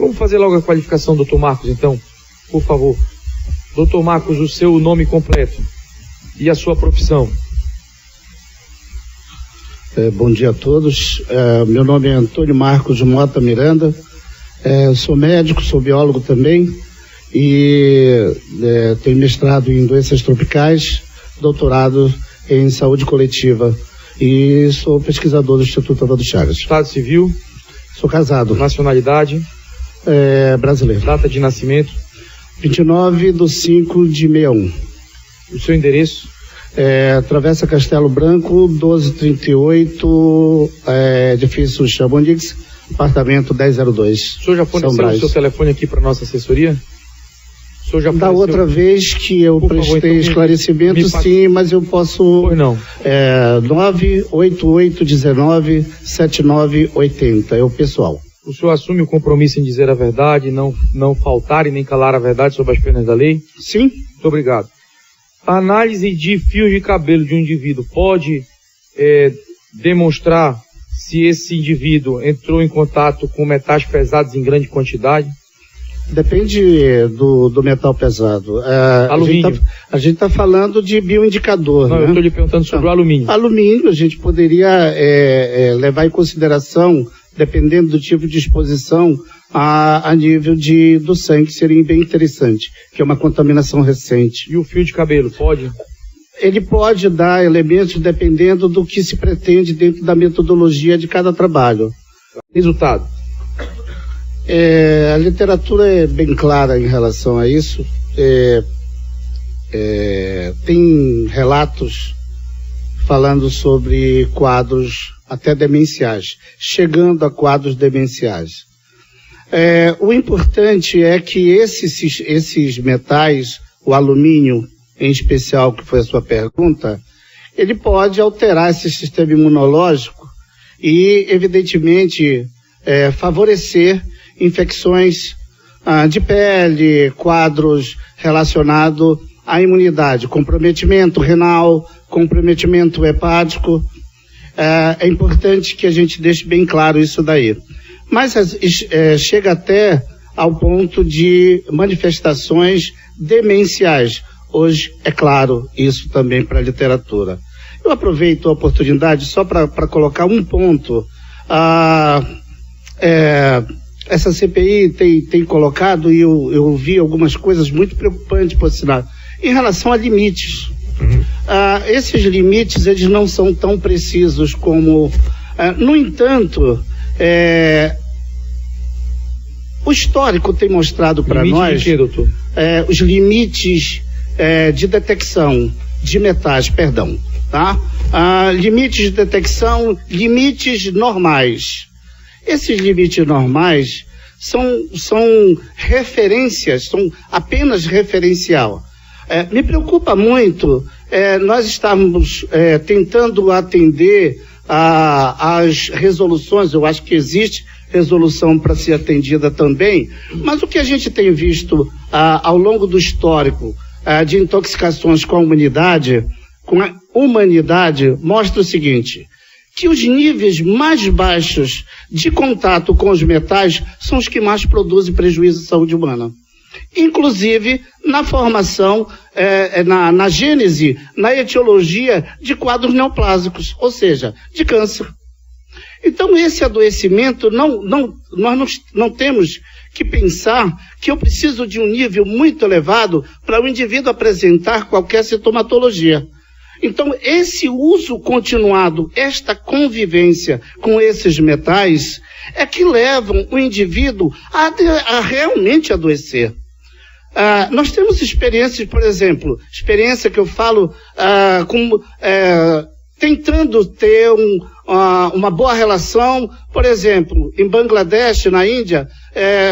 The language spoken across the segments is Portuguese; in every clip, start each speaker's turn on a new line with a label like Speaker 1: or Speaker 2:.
Speaker 1: Vamos fazer logo a qualificação, doutor Marcos, então, por favor. Doutor Marcos, o seu nome completo e a sua profissão.
Speaker 2: Bom dia a todos. Meu nome é Antônio Marcos Mota Miranda. Sou médico, sou biólogo também e tenho mestrado em doenças tropicais, doutorado em saúde coletiva e sou pesquisador do Instituto Oswaldo Chagas.
Speaker 1: Estado civil?
Speaker 2: Sou casado.
Speaker 1: Nacionalidade?
Speaker 2: Brasileiro.
Speaker 1: Data de nascimento?
Speaker 2: 29/5/61.
Speaker 1: O seu endereço?
Speaker 2: Travessa Castelo Branco, 1238, edifício Chamonix, apartamento 1002.
Speaker 1: O senhor já forneceu o seu telefone aqui para nossa assessoria? O senhor já
Speaker 2: da outra vez que eu prestei esclarecimento, sim, mas eu posso...
Speaker 1: Pois não.
Speaker 2: 98819-7980, é o pessoal.
Speaker 1: O senhor assume o compromisso em dizer a verdade, não faltar e nem calar a verdade sobre as penas da lei?
Speaker 2: Sim.
Speaker 1: Muito obrigado. A análise de fios de cabelo de um indivíduo pode demonstrar se esse indivíduo entrou em contato com metais pesados em grande quantidade?
Speaker 2: Depende do metal pesado.
Speaker 1: Alumínio.
Speaker 2: A gente está falando de bioindicador.
Speaker 1: Não,
Speaker 2: né?
Speaker 1: eu estou lhe perguntando sobre o alumínio.
Speaker 2: Alumínio, a gente poderia levar em consideração, dependendo do tipo de exposição, a nível do sangue, seria bem interessante, que é uma contaminação recente.
Speaker 1: E o fio de cabelo, pode?
Speaker 2: Ele pode dar elementos dependendo do que se pretende dentro da metodologia de cada trabalho.
Speaker 1: Resultado?
Speaker 2: A literatura é bem clara em relação a isso. Tem relatos falando sobre quadros até demenciais, chegando a quadros demenciais. O importante é que esses metais, o alumínio em especial, que foi a sua pergunta, ele pode alterar esse sistema imunológico e, evidentemente, favorecer infecções de pele, quadros relacionados à imunidade, comprometimento renal, comprometimento hepático. É importante que a gente deixe bem claro isso daí. Mas chega até ao ponto de manifestações demenciais. Hoje, é claro, isso também para a literatura. Eu aproveito a oportunidade só para colocar um ponto. Essa CPI tem colocado, e eu vi algumas coisas muito preocupantes, por sinal, em relação a limites. Esses limites, eles não são tão precisos como... no entanto... o histórico tem mostrado para nós
Speaker 1: de quê, doutor?
Speaker 2: Os limites de detecção de metais, tá? Limites de detecção, limites normais. Esses limites normais são referências, são apenas referencial. Me preocupa muito nós estarmos tentando atender as resoluções. Eu acho que existe resolução para ser atendida também, mas o que a gente tem visto ao longo do histórico de intoxicações com a humanidade mostra o seguinte, que os níveis mais baixos de contato com os metais são os que mais produzem prejuízo à saúde humana. Inclusive na formação, na gênese, na etiologia de quadros neoplásicos, ou seja, de câncer. Então esse adoecimento, nós não temos que pensar que eu preciso de um nível muito elevado para o indivíduo apresentar qualquer sintomatologia. Então esse uso continuado, esta convivência com esses metais, é que levam o indivíduo a realmente adoecer. Nós temos experiências, por exemplo, experiência que eu falo tentando ter uma boa relação, por exemplo, em Bangladesh, na Índia,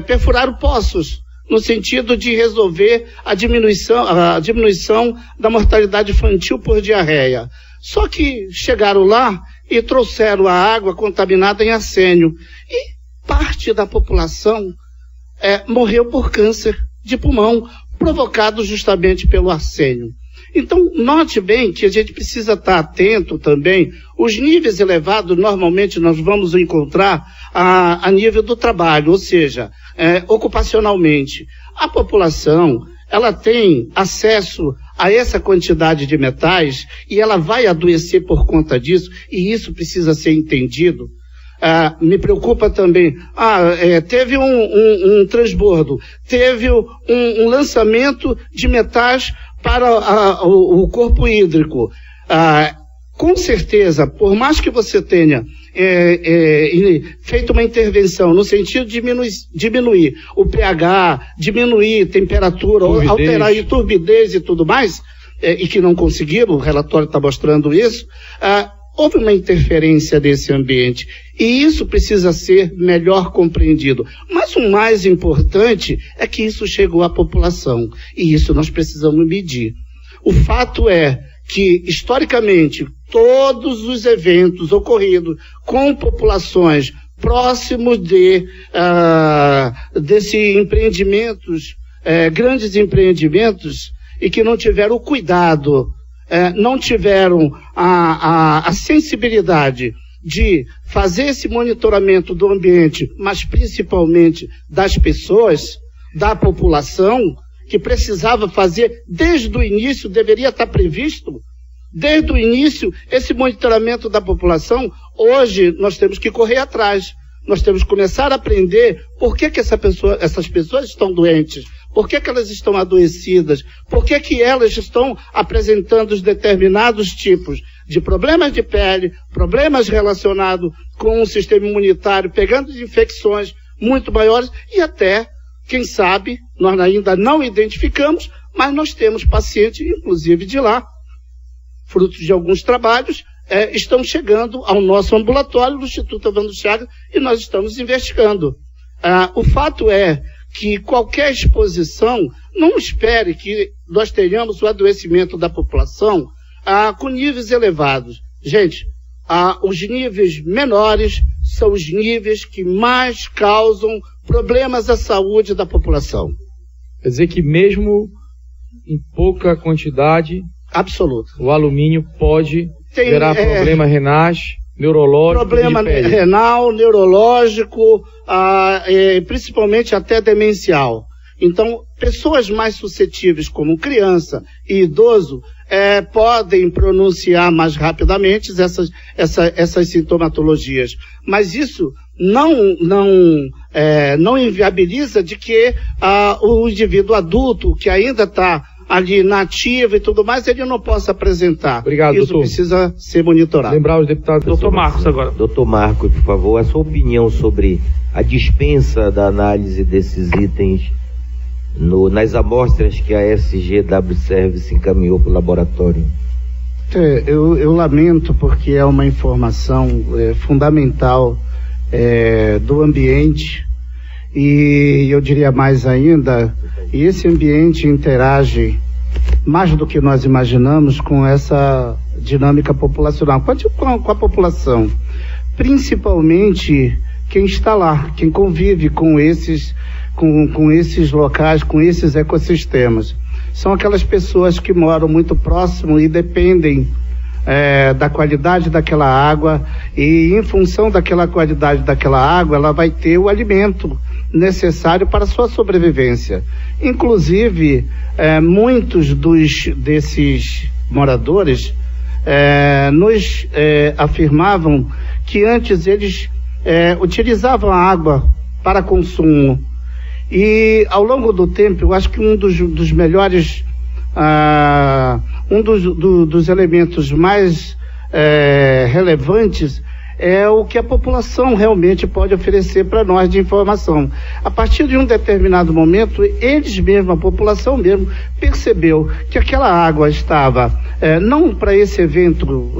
Speaker 2: perfuraram poços, no sentido de resolver a diminuição da mortalidade infantil por diarreia. Só que chegaram lá e trouxeram a água contaminada em arsênio. E parte da população morreu por câncer de pulmão, provocado justamente pelo arsênio. Então, note bem que a gente precisa estar atento também. Os níveis elevados, normalmente, nós vamos encontrar a nível do trabalho, ou seja, ocupacionalmente. A população, ela tem acesso a essa quantidade de metais e ela vai adoecer por conta disso, e isso precisa ser entendido. Me preocupa também, teve um transbordo, teve um lançamento de metais para o corpo hídrico. Com certeza, por mais que você tenha feito uma intervenção no sentido de diminuir o pH, diminuir temperatura, alterar a turbidez e tudo mais, e que não conseguiram, o relatório está mostrando isso, houve uma interferência desse ambiente, e isso precisa ser melhor compreendido. Mas o mais importante é que isso chegou à população, e isso nós precisamos medir. O fato é que, historicamente, todos os eventos ocorridos com populações próximos desse empreendimentos, grandes empreendimentos, e que não tiveram o cuidado, não tiveram a sensibilidade de fazer esse monitoramento do ambiente, mas principalmente das pessoas, da população, que precisava fazer desde o início, deveria estar previsto, desde o início, esse monitoramento da população. Hoje nós temos que correr atrás, nós temos que começar a aprender por que essas pessoas estão doentes, por que elas estão adoecidas, por que elas estão apresentando os determinados tipos de problemas de pele, problemas relacionados com o sistema imunitário, pegando infecções muito maiores, e até, quem sabe, nós ainda não identificamos, mas nós temos pacientes, inclusive de lá, frutos de alguns trabalhos, estão chegando ao nosso ambulatório do Instituto Evandro Chagas, e nós estamos investigando. O fato é que qualquer exposição, não espere que nós tenhamos o adoecimento da população com níveis elevados. Gente, os níveis menores são os níveis que mais causam problemas à saúde da população.
Speaker 1: Quer dizer que mesmo em pouca quantidade,
Speaker 2: absoluta,
Speaker 1: o alumínio pode gerar problema renais, neurológico,
Speaker 2: problema renal, neurológico, principalmente até demencial. Então, pessoas mais suscetíveis, como criança e idoso, podem pronunciar mais rapidamente essas sintomatologias. Mas isso não inviabiliza de que o indivíduo adulto, que ainda está ali na ativa e tudo mais, ele não possa apresentar.
Speaker 1: Obrigado,
Speaker 2: isso
Speaker 1: doutor.
Speaker 2: Precisa ser monitorado.
Speaker 1: Lembrar os deputados.
Speaker 3: Doutor Marcos agora. Doutor Marcos, por favor, a sua opinião sobre a dispensa da análise desses itens nas amostras que a SGW Service encaminhou para o laboratório.
Speaker 2: Eu lamento, porque é uma informação fundamental do ambiente, e eu diria mais ainda, e esse ambiente interage mais do que nós imaginamos com essa dinâmica populacional, com a população, principalmente quem está lá, quem convive com esses locais, com esses ecossistemas. São aquelas pessoas que moram muito próximo e dependem da qualidade daquela água, e em função daquela qualidade daquela água, ela vai ter o alimento necessário para a sua sobrevivência. Inclusive, muitos desses moradores nos afirmavam que antes eles utilizavam a água para consumo, e ao longo do tempo, eu acho que um dos melhores, dos elementos mais relevantes é o que a população realmente pode oferecer para nós de informação. A partir de um determinado momento, eles mesmos, a população mesmo, percebeu que aquela água estava, não para esse evento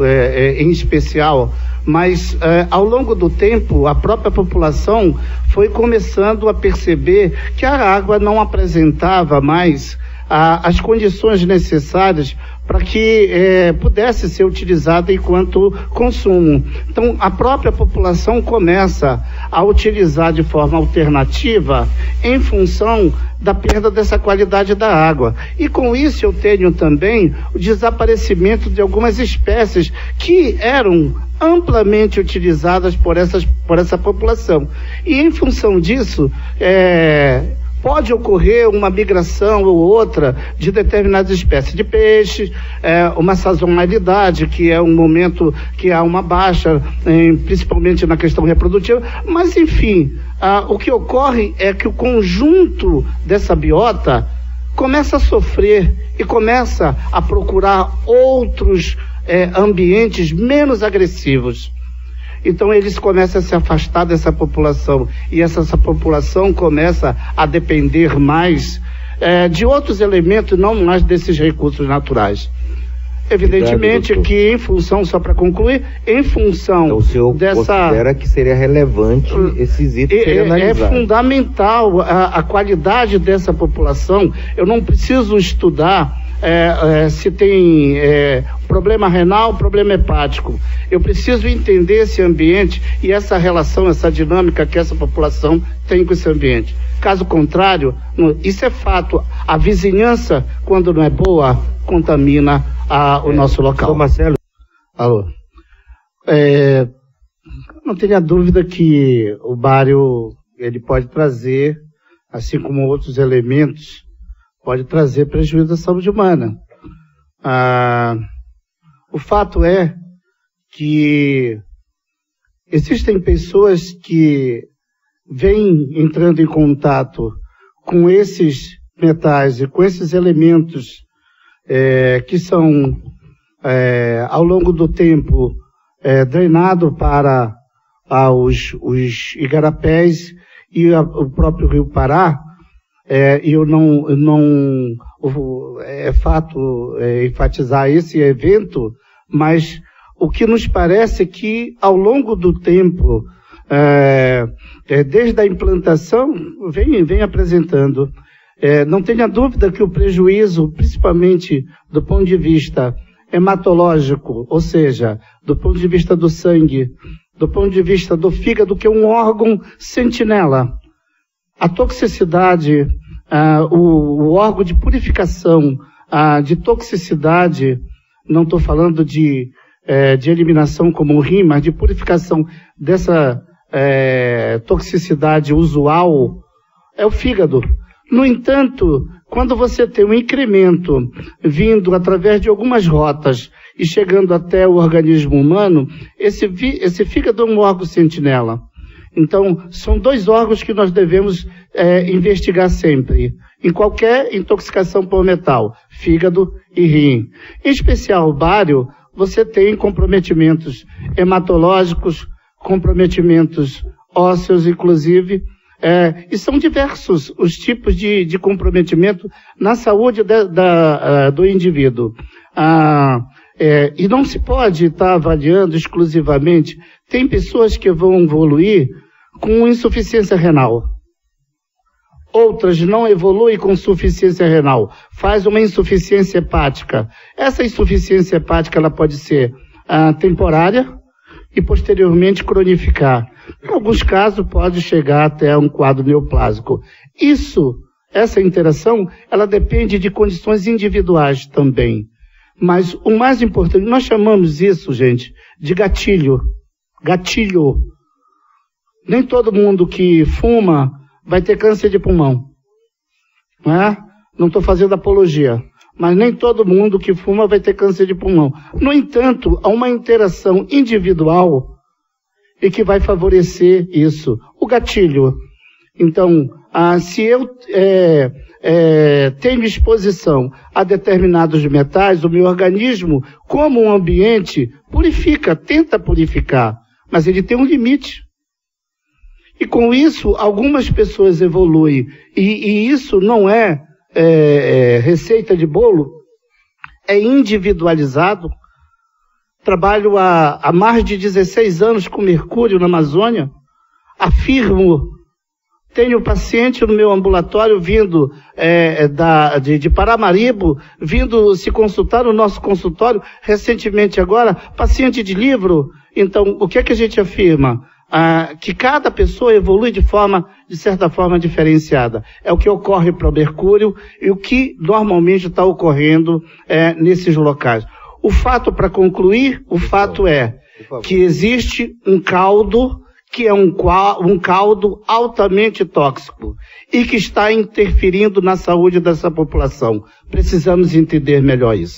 Speaker 2: em especial, mas ao longo do tempo, a própria população foi começando a perceber que a água não apresentava mais as condições necessárias para que pudesse ser utilizada enquanto consumo. Então, a própria população começa a utilizar de forma alternativa em função da perda dessa qualidade da água. E com isso eu tenho também o desaparecimento de algumas espécies que eram amplamente utilizadas por essa população. E em função disso, pode ocorrer uma migração ou outra de determinadas espécies de peixes, uma sazonalidade, que é um momento que há uma baixa, principalmente na questão reprodutiva, mas enfim, o que ocorre é que o conjunto dessa biota começa a sofrer e começa a procurar outros ambientes menos agressivos. Então eles começam a se afastar dessa população e essa população começa a depender mais de outros elementos, não mais desses recursos naturais. Evidentemente que em função, só para concluir, em função
Speaker 3: então, o senhor considera que seria relevante esses itens serem analisados?
Speaker 2: É fundamental a qualidade dessa população. Eu não preciso estudar se tem problema renal, problema hepático. Eu preciso entender esse ambiente e essa relação, essa dinâmica que essa população tem com esse ambiente. Caso contrário, isso é fato. A vizinhança, quando não é boa, contamina o nosso local.
Speaker 3: Sr. Marcelo.
Speaker 2: Alô. Não tenha dúvida que o bário ele pode trazer, assim como outros elementos, pode trazer prejuízo à saúde humana. O fato é que existem pessoas que vêm entrando em contato com esses metais e com esses elementos que são, ao longo do tempo, drenados para os igarapés e o próprio Rio Pará. E eu não é fato enfatizar esse evento, mas o que nos parece é que ao longo do tempo, desde a implantação, vem apresentando. Não tenha dúvida que o prejuízo, principalmente do ponto de vista hematológico, ou seja, do ponto de vista do sangue, do ponto de vista do fígado, que é um órgão sentinela. A toxicidade, o órgão de purificação, de toxicidade, não estou falando de eliminação como o rim, mas de purificação dessa toxicidade usual, é o fígado. No entanto, quando você tem um incremento vindo através de algumas rotas e chegando até o organismo humano, esse fígado é um órgão sentinela. Então, são dois órgãos que nós devemos investigar sempre, em qualquer intoxicação por metal, fígado e rim. Em especial o bário, você tem comprometimentos hematológicos, comprometimentos ósseos, inclusive, e são diversos os tipos de comprometimento na saúde do indivíduo. E não se pode estar avaliando exclusivamente. Tem pessoas que vão evoluir com insuficiência renal. Outras não evoluem com insuficiência renal. Faz uma insuficiência hepática. Essa insuficiência hepática ela pode ser temporária e posteriormente cronificar. Em alguns casos pode chegar até um quadro neoplásico. Essa interação, ela depende de condições individuais também. Mas o mais importante, nós chamamos isso, gente, de gatilho. Gatilho. Nem todo mundo que fuma vai ter câncer de pulmão. Não estou fazendo apologia. Mas nem todo mundo que fuma vai ter câncer de pulmão. No entanto, há uma interação individual e que vai favorecer isso. O gatilho. Então, se eu tenho exposição a determinados metais, o meu organismo, como um ambiente, tenta purificar, mas ele tem um limite. E com isso, algumas pessoas evoluem. E isso não é receita de bolo, é individualizado. Trabalho há mais de 16 anos com mercúrio na Amazônia. Afirmo, tenho paciente no meu ambulatório vindo de Paramaribo, vindo se consultar no nosso consultório, recentemente agora, paciente de livro. Então, o que é que a gente afirma? Que cada pessoa evolui de certa forma diferenciada. É o que ocorre para o mercúrio e o que normalmente está ocorrendo nesses locais. O fato, para concluir, é que existe um caldo que é um caldo altamente tóxico e que está interferindo na saúde dessa população. Precisamos entender melhor isso.